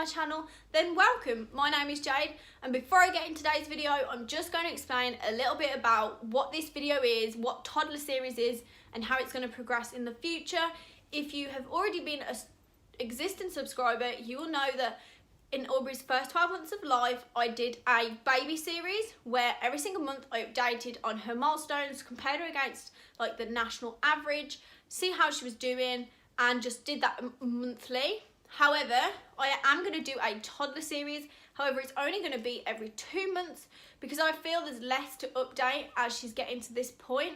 my channel, then welcome. My name is Jade, and before I get into today's video, I'm just going to explain a little bit about what this video is, what Toddler Series is, and how it's going to progress in the future. If you have already been an existing subscriber, you will know that in Aubrey's first 12 months of life, I did a baby series where every single month I updated on her milestones, compared her against like the national average, see how she was doing, and just did that monthly. However, I am going to do a toddler series. However, it's only going to be every 2 months because I feel there's less to update as she's getting to this point.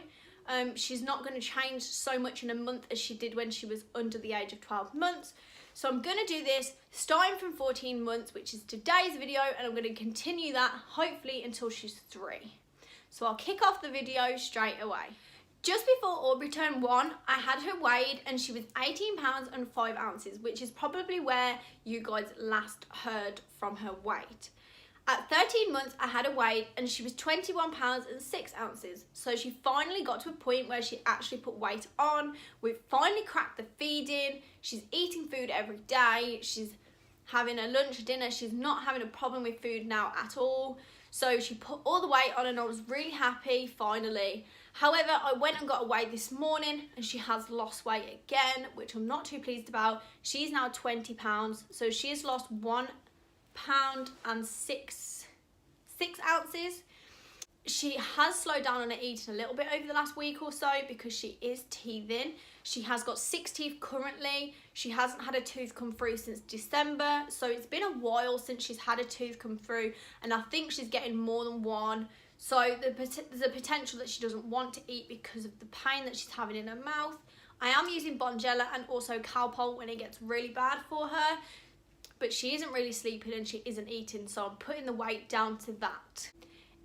She's not going to change so much in a month as she did when she was under the age of 12 months. So I'm going to do this starting from 14 months, which is today's video, and I'm going to continue that hopefully until she's 3. So I'll kick off the video straight away. Just before Aubrey turned 1, I had her weighed and she was 18 pounds and 5 ounces, which is probably where you guys last heard from her weight. At 13 months, I had her weighed and she was 21 pounds and 6 ounces. So she finally got to a point where she actually put weight on. We've finally cracked the feeding. She's eating food every day. She's having a lunch, dinner. She's not having a problem with food now at all. So she put all the weight on and I was really happy, finally. However, I went and got her weighed this morning and she has lost weight again, which I'm not too pleased about. She's now 20 pounds. So she has lost 1 pound and 6 ounces. She has slowed down on her eating a little bit over the last week or so because she is teething. She has got 6 teeth currently. She hasn't had a tooth come through since December. So it's been a while since she's had a tooth come through, and I think she's getting more than one. So there's a potential that she doesn't want to eat because of the pain that she's having in her mouth. I am using Bonjela and also Calpol when it gets really bad for her, but she isn't really sleeping and she isn't eating, so I'm putting the weight down to that.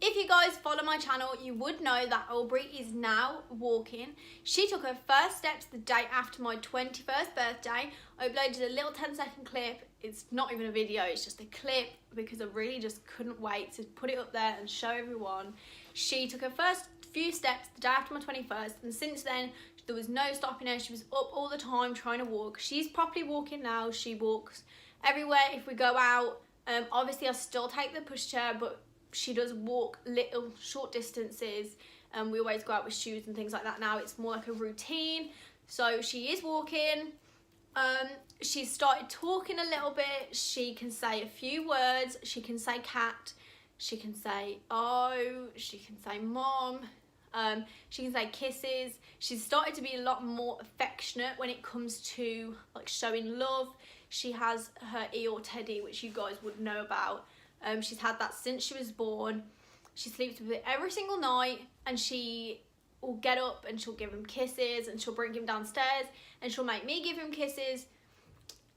If you guys follow my channel, you would know that Aubrey is now walking. She took her first steps the day after my 21st birthday. I uploaded a little 10-second clip. It's not even a video, it's just a clip because I really just couldn't wait to put it up there and show everyone. She took her first few steps the day after my 21st, and since then there was no stopping her. She was up all the time trying to walk. She's properly walking now. She walks everywhere if we go out. Obviously I still take the pushchair, but she does walk little short distances, and we always go out with shoes and things like that now. It's more like a routine. So she is walking. She's started talking a little bit. She can say a few words. She can say cat. She can say oh. She can say mom. She can say kisses. She's started to be a lot more affectionate when it comes to like showing love. She has her Eeyore teddy, which you guys would know about. She's had that since she was born. She sleeps with it every single night, and she will get up and she'll give him kisses, and she'll bring him downstairs and she'll make me give him kisses.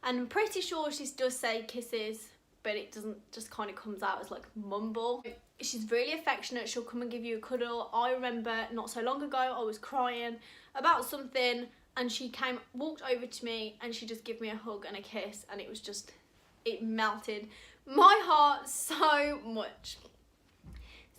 And I'm pretty sure she does say kisses, but it doesn't, just kind of comes out as like mumble. She's really affectionate. She'll come and give you a cuddle. I remember not so long ago I was crying about something and she came, walked over to me, and she just gave me a hug and a kiss, and it was just, it melted my heart so much.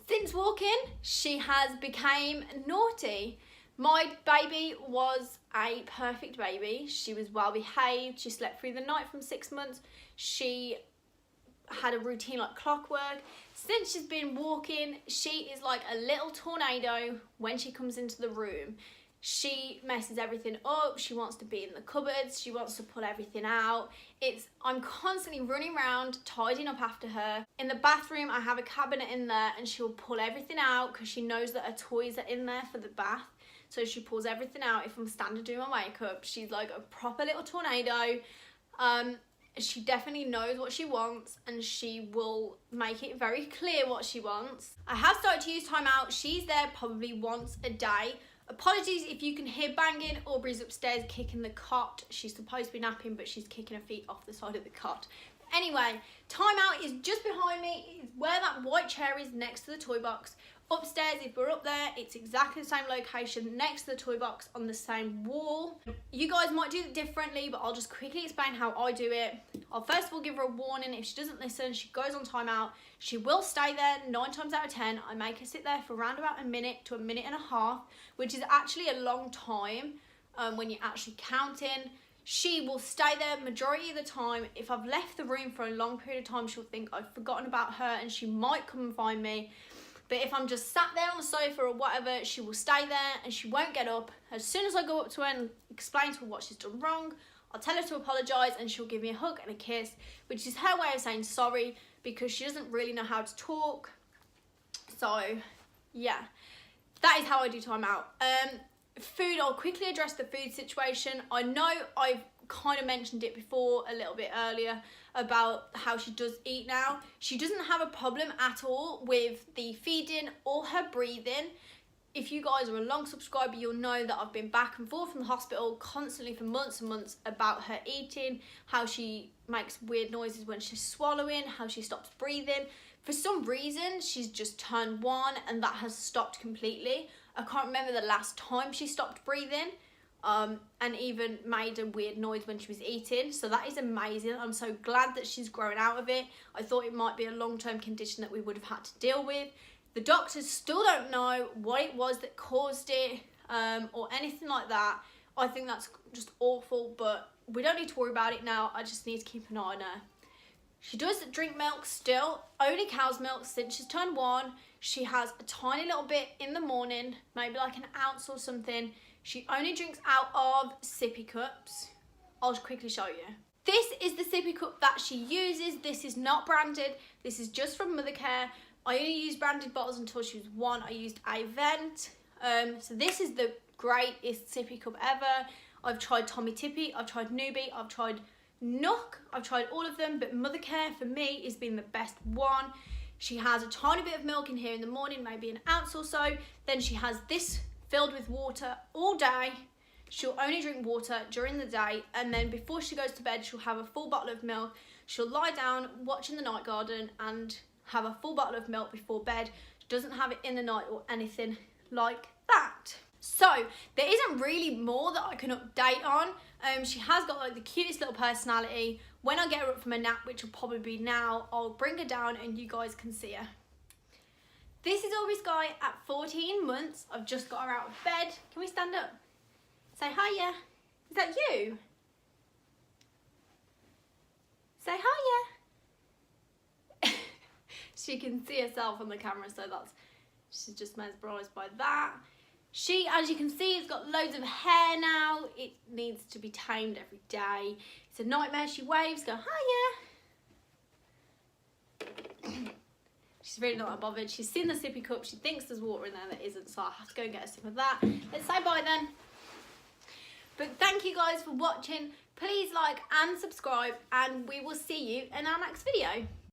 Since walking, she has become naughty. My baby was a perfect baby. She was well behaved. She slept through the night from 6 months. She had a routine like clockwork. Since she's been walking, she is like a little tornado when she comes into the room. She messes everything up. She wants to be in the cupboards. She wants to pull everything out. I'm constantly running around tidying up after her. In the bathroom, I have a cabinet in there, and she'll pull everything out because she knows that her toys are in there for the bath. So she pulls everything out if I'm standing doing my makeup. She's like a proper little tornado. She definitely knows what she wants, and she will make it very clear what she wants. I have started to use Timeout. She's there probably once a day. Apologies if you can hear banging. Aubrey's upstairs kicking the cot. She's supposed to be napping, but she's kicking her feet off the side of the cot. Anyway, Timeout is just behind me. It's where that white chair is, next to the toy box. Upstairs, if we're up there, it's exactly the same location, next to the toy box on the same wall. You guys might do it differently, but I'll just quickly explain how I do it. I'll first of all give her a warning. If she doesn't listen, she goes on Timeout. She will stay there 9 times out of 10. I make her sit there for around about a minute to a minute and a half, which is actually a long time when you're actually counting. She will stay there majority of the time. If I've left the room for a long period of time, she'll think I've forgotten about her and she might come and find me. But if I'm just sat there on the sofa or whatever, she will stay there and she won't get up. As soon as I go up to her and explain to her what she's done wrong, I'll tell her to apologise and she'll give me a hug and a kiss, which is her way of saying sorry because she doesn't really know how to talk. So, yeah, that is how I do timeout. Food, I'll quickly address the food situation. I know I've kind of mentioned it before a little bit earlier about how she does eat now. She doesn't have a problem at all with the feeding or her breathing. If you guys are a long subscriber, you'll know that I've been back and forth from the hospital constantly for months and months about her eating, how she makes weird noises when she's swallowing, how she stops breathing. For some reason, she's just turned 1 and that has stopped completely. I can't remember the last time she stopped breathing and even made a weird noise when she was eating. So that is amazing. I'm so glad that she's grown out of it. I thought it might be a long-term condition that we would have had to deal with. The doctors still don't know what it was that caused it or anything like that. I think that's just awful, but we don't need to worry about it now. I just need to keep an eye on her. She does drink milk still, only cow's milk since she's turned 1. She has a tiny little bit in the morning, maybe like an ounce or something. She only drinks out of sippy cups. I'll just quickly show you. This is the sippy cup that she uses. This is not branded. This is just from Mothercare. I only used branded bottles until she was 1. I used a vent. So this is the greatest sippy cup ever. I've tried Tommy Tippy, I've tried Newbie, I've tried Nook, I've tried all of them, but Mothercare for me has been the best one. She has a tiny bit of milk in here in the morning, maybe an ounce or so. Then she has this filled with water all day. She'll only drink water during the day, and then before she goes to bed, she'll have a full bottle of milk. She'll lie down watching the night garden and have a full bottle of milk before bed. She doesn't have it in the night or anything like that. So there isn't really more that I can update on. She has got like the cutest little personality. When I get her up from a nap, which will probably be now, I'll bring her down and you guys can see her. This is Aubrey Sky at 14 months. I've just got her out of bed. Can we stand up? Say hiya. Is that you? Say hiya. She can see herself on the camera, so she's just mesmerised by that. She, as you can see, has got loads of hair now. It needs to be tamed every day. It's a nightmare. She waves, go hiya. She's really not that bothered. She's seen the sippy cup. She thinks there's water in there that isn't, so I have to go and get a sip of that. Let's say bye then. But thank you guys for watching. Please like and subscribe, and we will see you in our next video.